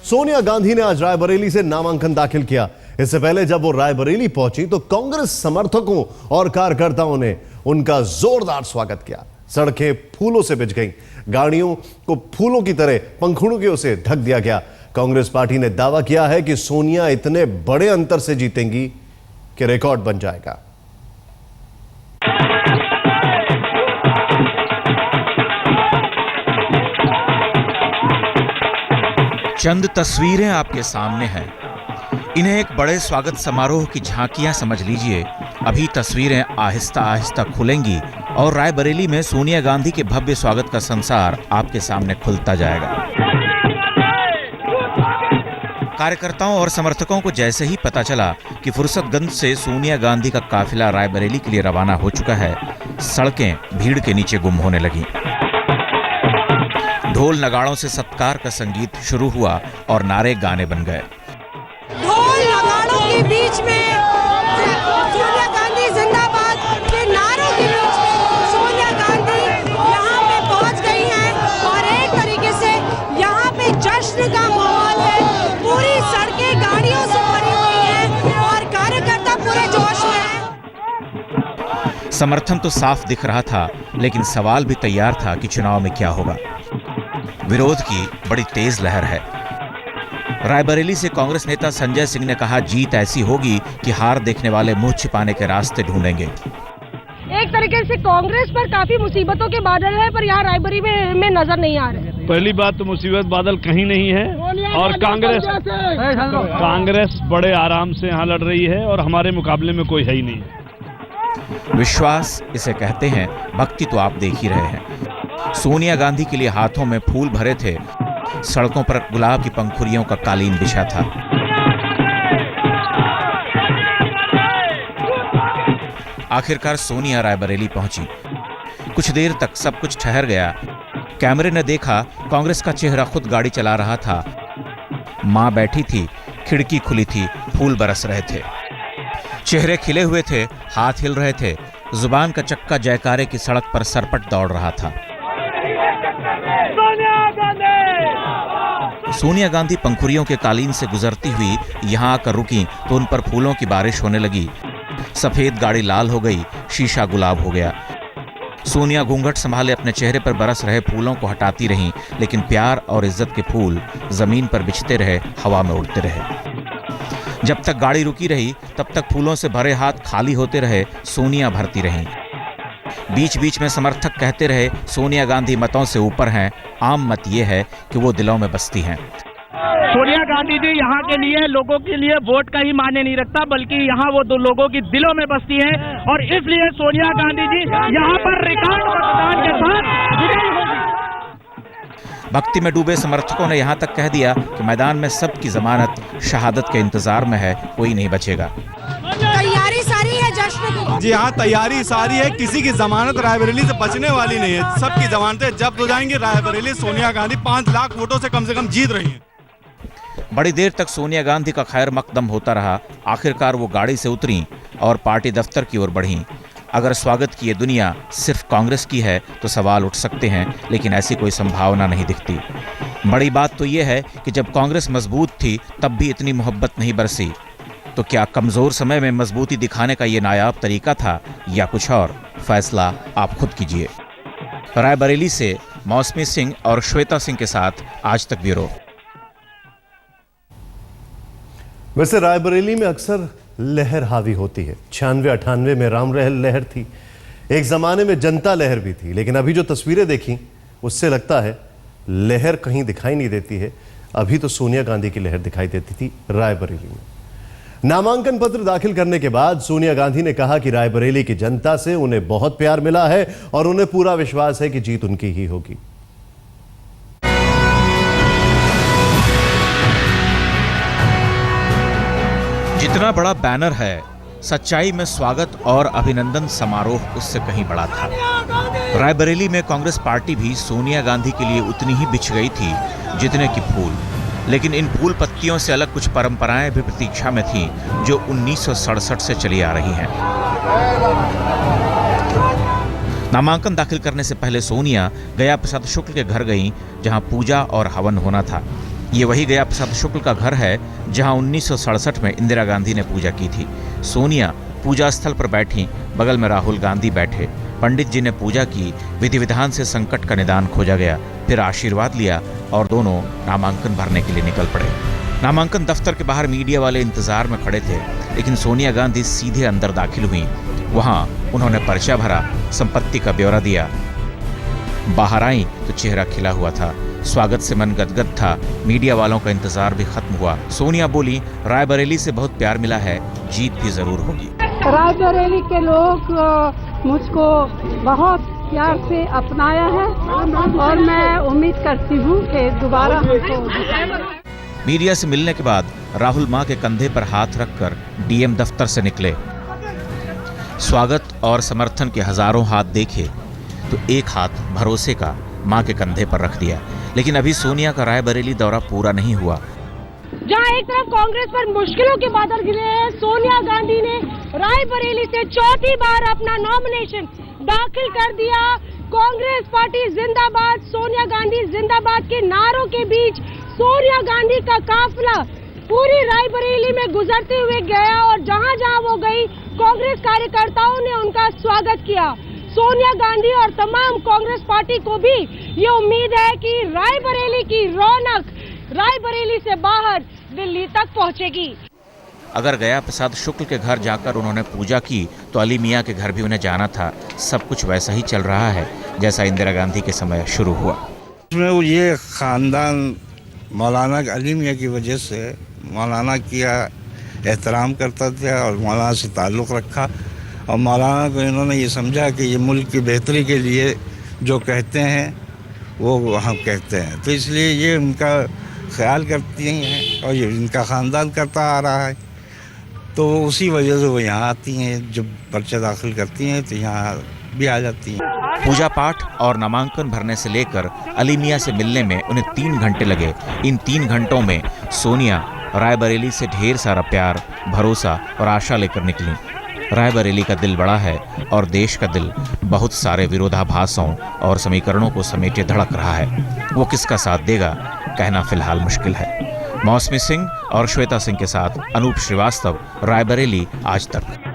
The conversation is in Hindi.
सोनिया गांधी ने आज रायबरेली से नामांकन दाखिल किया। इससे पहले जब वो रायबरेली पहुंची तो कांग्रेस समर्थकों और कार्यकर्ताओं ने उनका जोरदार स्वागत किया। सड़कें फूलों से बिछ गईं, गाड़ियों को फूलों की तरह पंखुड़ियों से ढक दिया गया। कांग्रेस पार्टी ने दावा किया है कि सोनिया इतने बड़े अंतर से जीतेंगी कि रिकॉर्ड बन जाएगा। चंद तस्वीरें आपके सामने हैं। इन्हें एक बड़े स्वागत समारोह की झांकियां समझ लीजिए। अभी तस्वीरें आहिस्ता आहिस्ता खुलेंगी और रायबरेली में सोनिया गांधी के भव्य स्वागत का संसार आपके सामने खुलता जाएगा। कार्यकर्ताओं और समर्थकों को जैसे ही पता चला कि फुर्सतगंज से सोनिया गांधी का काफिला रायबरेली के लिए रवाना हो चुका है, सड़कें भीड़ के नीचे गुम होने लगीं। ढोल नगाड़ों से सत्कार का संगीत शुरू हुआ और नारे गाने बन गए। ढोल नगाड़ों के बीच में सोनिया गांधी जिंदाबाद के नारों के बीच में सोनिया गांधी यहाँ पे पहुँच गई हैं और एक तरीके से यहाँ पे जश्न का माहौल है। पूरी सड़कें गाड़ियों से भरी हुई हैं और कार्यकर्ता पूरे जोश में हैं। समर्थन तो साफ दिख रहा था, लेकिन सवाल भी तैयार था कि चुनाव में क्या होगा। विरोध की बड़ी तेज लहर है। रायबरेली से कांग्रेस नेता संजय सिंह ने कहा, जीत ऐसी होगी कि हार देखने वाले मुंह छिपाने के रास्ते ढूंढेंगे। एक तरीके से कांग्रेस पर काफी मुसीबतों के बादल है, पर यहाँ रायबरेली में नजर नहीं आ रहे। पहली बात तो मुसीबत बादल कहीं नहीं है और कांग्रेस बड़े आराम से यहाँ लड़ रही है और हमारे मुकाबले में कोई है ही नहीं है। विश्वास इसे कहते हैं, भक्ति तो आप देख ही रहे हैं। सोनिया गांधी के लिए हाथों में फूल भरे थे, सड़कों पर गुलाब की पंखुड़ियों का कालीन बिछा था। आखिरकार सोनिया रायबरेली पहुंची। कुछ देर तक सब कुछ ठहर गया। कैमरे ने देखा कांग्रेस का चेहरा खुद गाड़ी चला रहा था। मां बैठी थी, खिड़की खुली थी, फूल बरस रहे थे, चेहरे खिले हुए थे, हाथ हिल रहे थे, जुबान का चक्का जयकारे की सड़क पर सरपट दौड़ रहा था। सोनिया गांधी पंखुड़ियों के कालीन से गुजरती हुई यहाँ आकर रुकी तो उन पर फूलों की बारिश होने लगी। सफेद गाड़ी लाल हो गई, शीशा गुलाब हो गया। सोनिया घूंघट संभाले अपने चेहरे पर बरस रहे फूलों को हटाती रहीं, लेकिन प्यार और इज्जत के फूल जमीन पर बिछते रहे, हवा में उड़ते रहे। जब तक गाड़ी रुकी रही तब तक फूलों से भरे हाथ खाली होते रहे, सोनिया भरती रहीं। बीच बीच में समर्थक कहते रहे, सोनिया गांधी मतों से ऊपर हैं। आम मत ये है कि वो दिलों में बसती हैं। सोनिया गांधी जी यहाँ के लिए, लोगों के लिए वोट का ही मायने नहीं रखता, बल्कि यहाँ वो दो लोगों की दिलों में बसती हैं और इसलिए सोनिया गांधी जी यहाँ पर रिकॉर्ड मतदान के साथ विजयी होगी। भक्ति में डूबे समर्थकों ने यहाँ तक कह दिया कि मैदान में सबकी जमानत शहादत के इंतजार में है, कोई नहीं बचेगा। तैयारी सारी है जश्न की। जी हाँ, तैयारी सारी है। किसी की जमानत रायबरेली से बचने वाली नहीं है। सबकी जमानतें जब्त हो जाएंगी। रायबरेली सोनिया गांधी 5 लाख वोटों से कम सिर्फ रही हैं। बड़ी देर तक सोनिया गांधी का खैर मकदम होता रहा। आखिरकार वो गाड़ी से उतरी और पार्टी दफ्तर की ओर बढ़ी। अगर स्वागत की ये दुनिया सिर्फ कांग्रेस की है तो सवाल उठ सकते हैं, लेकिन ऐसी कोई संभावना नहीं दिखती। बड़ी बात तो ये है कि जब कांग्रेस मजबूत थी तब भी इतनी मोहब्बत नहीं बरसी। तो क्या कमजोर समय में मजबूती दिखाने का ये नायाब तरीका था या कुछ और? फैसला आप खुद कीजिए। रायबरेली से मौसमी सिंह और श्वेता सिंह के साथ आज तक ब्यूरो। वैसे रायबरेली में अक्सर लहर हावी होती है। 96-98 में राम रहल लहर थी, एक जमाने में जनता लहर भी थी, लेकिन अभी जो तस्वीरें देखी उससे लगता है लहर कहीं दिखाई नहीं देती है। अभी तो सोनिया गांधी की लहर दिखाई देती थी रायबरेली में। नामांकन पत्र दाखिल करने के बाद सोनिया गांधी ने कहा कि रायबरेली की जनता से उन्हें बहुत प्यार मिला है और उन्हें पूरा विश्वास है कि जीत उनकी ही होगी। जितना बड़ा बैनर है, सच्चाई में स्वागत और अभिनंदन समारोह उससे कहीं बड़ा था। रायबरेली में कांग्रेस पार्टी भी सोनिया गांधी के लिए उतनी ही बिछ गई थी जितने की फूल, लेकिन इन फूल पत्तियों से अलग कुछ परंपराएं भी प्रतीक्षा में थीं जो 1967 से चली आ रही हैं। नामांकन दाखिल करने से पहले सोनिया गया प्रसाद शुक्ल के घर गईं, जहां पूजा और हवन होना था। ये वही गया प्रसाद शुक्ल का घर है जहां 1967 में इंदिरा गांधी ने पूजा की थी। सोनिया पूजा स्थल पर बैठी, बगल में राहुल गांधी बैठे। पंडित जी ने पूजा की, विधि विधान से संकट का निदान खोजा गया, फिर आशीर्वाद लिया और दोनों नामांकन भरने के लिए निकल पड़े। नामांकन दफ्तर के बाहर मीडिया वाले इंतजार में खड़े थे, लेकिन सोनिया गांधी सीधे अंदर दाखिल हुई। वहां उन्होंने पर्चा भरा, संपत्ति का ब्यौरा दिया। बाहर आई तो चेहरा खिला हुआ था, स्वागत से मन गदगद था। मीडिया वालों का इंतजार भी खत्म हुआ। सोनिया बोली, रायबरेली से बहुत प्यार मिला है, जीत भी जरूर होगी। रायबरेली के लोग मुझको बहुत प्यार से अपनाया है और मैं उम्मीद करती हूँ कि दोबारा मीडिया से मिलने के बाद राहुल मां के कंधे पर हाथ रखकर डीएम दफ्तर से निकले। स्वागत और समर्थन के हजारों हाथ देखे तो एक हाथ भरोसे का मां के कंधे पर रख दिया। लेकिन अभी सोनिया का रायबरेली दौरा पूरा नहीं हुआ। जहां एक तरफ कांग्रेस पर मुश्किलों के बादल गिरे हैं, सोनिया गांधी ने रायबरेली से चौथी बार अपना नॉमिनेशन दाखिल कर दिया। कांग्रेस पार्टी जिंदाबाद, सोनिया गांधी जिंदाबाद के नारों के बीच सोनिया गांधी का काफिला पूरी रायबरेली में गुजरते हुए गया और जहां जहां वो गई, कांग्रेस कार्यकर्ताओं ने उनका स्वागत किया। सोनिया गांधी और तमाम कांग्रेस पार्टी को भी ये उम्मीद है कि रायबरेली की रौनक रायबरेली से बाहर दिल्ली तक पहुंचेगी। अगर गया प्रसाद शुक्ल के घर जाकर उन्होंने पूजा की तो अली मियां के घर भी उन्हें जाना था। सब कुछ वैसा ही चल रहा है जैसा इंदिरा गांधी के समय शुरू हुआ। उसमें वो ये ख़ानदान मौलाना अली मियां की वजह से मौलाना किया एहतराम करता था और मौलाना से ताल्लुक़ रखा और मौलाना को इन्होंने ये समझा कि ये मुल्क की बेहतरी के लिए जो कहते हैं वो हम कहते हैं, तो इसलिए ये उनका ख्याल करती हैं और ये इनका ख़ानदान करता आ रहा है। तो उसी वजह से वो यहाँ आती हैं, जब पर्चा दाखिल करती हैं तो यहाँ भी आ जाती हैं। पूजा पाठ और नामांकन भरने से लेकर अली मियां से मिलने में उन्हें 3 घंटे लगे। इन 3 घंटों में सोनिया रायबरेली से ढेर सारा प्यार, भरोसा और आशा लेकर निकली। रायबरेली का दिल बड़ा है और देश का दिल बहुत सारे विरोधाभासों और समीकरणों को समेटे धड़क रहा है। वो किसका साथ देगा कहना फिलहाल मुश्किल है। मौसमी सिंह और श्वेता सिंह के साथ अनूप श्रीवास्तव, रायबरेली, आज तक।